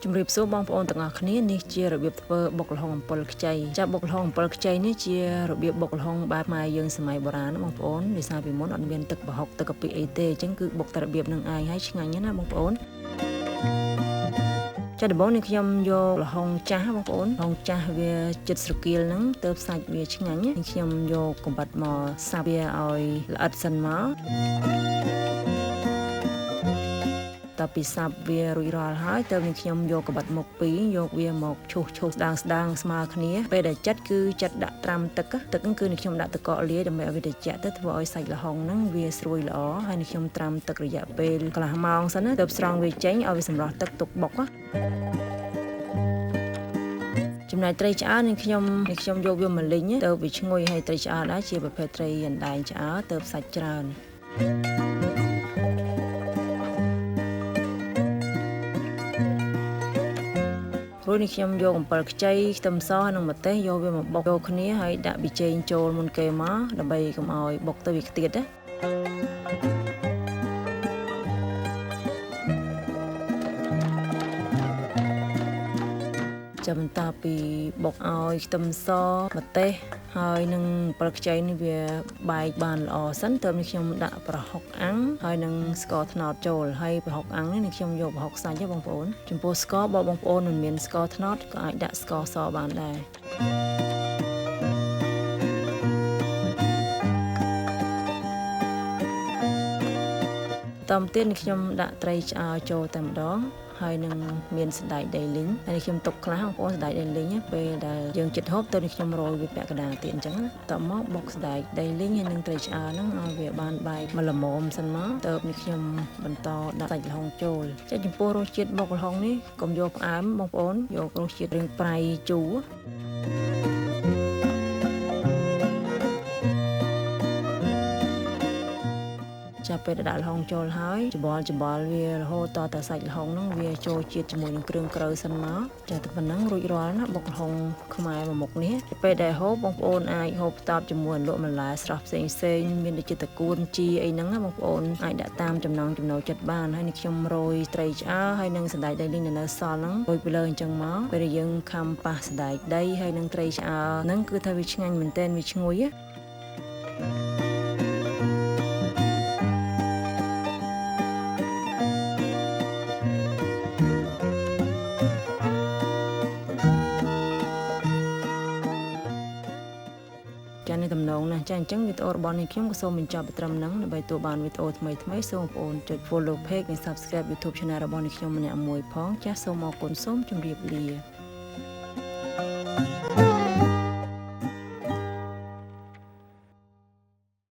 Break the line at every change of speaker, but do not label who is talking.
ជំរាបសួរបងប្អូនទាំងអស់គ្នានេះជារបៀបធ្វើបុកល្ហុងអំពិលខ្ចីចាបុកល្ហុងអំពិលខ្ចីនេះជារបៀបបុកល្ហុងបែបខ្មែរយើងសម័យបុរាណបងប្អូនដោយសារពីមុនអត់មានទឹកប្រហុកទឹកកាពិអីទេអញ្ចឹងគឺបុកតែរបៀបនឹងឯងហើយឆ្ងាញ់ណាស់បងប្អូនចាដំបូងនេះខ្ញុំយកល្ហុងចាស់បងប្អូនល្ហុងចាស់វាចិត្តស្រគៀលហ្នឹងទៅសាច់វាឆ្ងាញ់ខ្ញុំយកកំបិតមកសាប់វាឲ្យល្អិតសិនមកតពីសាប់វារួចរាល់ហើយទៅនឹងខ្ញុំយកកបិតមុខ2យកវាមកឈូសស្ដាងស្មើគ្នាពេលដែលចាត់គឺចាត់ដាក់ត្រាំទឹកហ្នឹងគឺខ្ញុំដាក់ទឹកកកលាយដើម្បីឲ្យវាត្រជាក់ទៅធ្វើឲ្យសាច់ល្ហុងហ្នឹងវាស្រួយល្អហើយនឹងខ្ញុំត្រាំទឹករយៈពេលកន្លះម៉ោងសិនណាទើបស្រង់វាចេញឲ្យវាសម្រស់ទឹកទុកបុកចំណែកត្រីឆ្អើរនឹងខ្ញុំយកវាមកលីងទៅវាឈ្ងុយហើយត្រីឆ្អើរដែរជាប្រភេទត្រីអណ្ដែងឆ្អើរទៅសាច់ច្រើនរួចនេះខ្ញុំយកអំពិលខ្ចីខ្ទឹមសនិងម្ទេសយកវាមកបុកចូលគ្នាហើយដាក់ប៊ីចេងចូលមុនគេមកដើម្បីកុំឲ្យបុកទៅវាខ្ទាតណាចាំបន្តពីបុកឲ្យខ្ទឹមសម្ទេសហើយនឹងអំពិលខ្ចីនេះវាបែកបានល្អសិនទៅនេះខ្ញុំដាក់ប្រហុកអាំងហើយនឹងស្ករត្នោតចូលហើយប្រហុកអាំងនេះខ្ញុំយកប្រហុកសាច់ទេបងប្អូនចំពោះស្ករបងប្អូនមិនមានស្ករត្នោតក៏អាចដាក់ស្ករសបានដែរតាមទៀតខ្ញុំដាក់ត្រីឆ្អើរចូលតែម្ដងហើយនឹងមានសណ្តែកដីលីងហើយខ្ញុំទុកខ្លះបងប្អូនសណ្តែកដីលីងពេលដែលយើងចិត្តហូបទៅខ្ញុំរោយវាពាក់កណ្ដាលទៀតអញ្ចឹងតមកបុកសណ្តែកដីលីងហើយនឹងត្រីឆ្អើរហ្នឹងឲ្យវាបានបែកមកល្មមសិនមកទៅនេះខ្ញុំបន្តដាក់សាច់ល្ហុងចូលចាចំពោះរសជាតិបុកល្ហុងនេះកុំយកផ្អែមបងប្អូនយករសជាតិរៀងប្រៃជូរចាប់ពេលដាក់ល្ហុងចូលហើយច្បល់វារហូតតតែសាច់ល្ហុងហ្នឹងវាចូលជាតិជាមួយនឹងគ្រឿងក្រៅសិនមកចាតែប៉ុណ្ណឹងរួចរាល់ណាបុកល្ហុងខ្មែរមួយមុខនេះពេលដែលហូបបងប្អូនអាចហូបផ្ទាប់ជាមួយលក់បន្លែស្រស់ផ្សេងមានដូចជាតកួនជីអីហ្នឹងណាបងប្អូនអាចដាក់តាមចំណង់ចំណូលចិត្តបានហើយនេះខ្ញុំរោយត្រីឆ្អើរហើយនឹងសណ្តែកដីលីងនៅសល់ហ្នឹងរោយពីលើអញ្ចឹងមកពេលដែលយើងខំប៉ះសណ្តែកដីហើយនឹងត្រីឆ្អើរហ្នឹងគឺថាវាឆ្ងាញ់មែនទែនវាឈ្ងុយចានេះតំណងណាចាអញ្ចឹងវីដេអូរបស់នេះខ្ញុំក៏សូមបញ្ចប់ត្រឹមហ្នឹងដើម្បីទទួលបានវីដេអូថ្មីសូមបងប្អូនចុច follow page និង subscribe YouTube channel របស់នេះខ្ញុំម្នាក់មួយផងចាសូមអរគុណសូមជម្រាបលា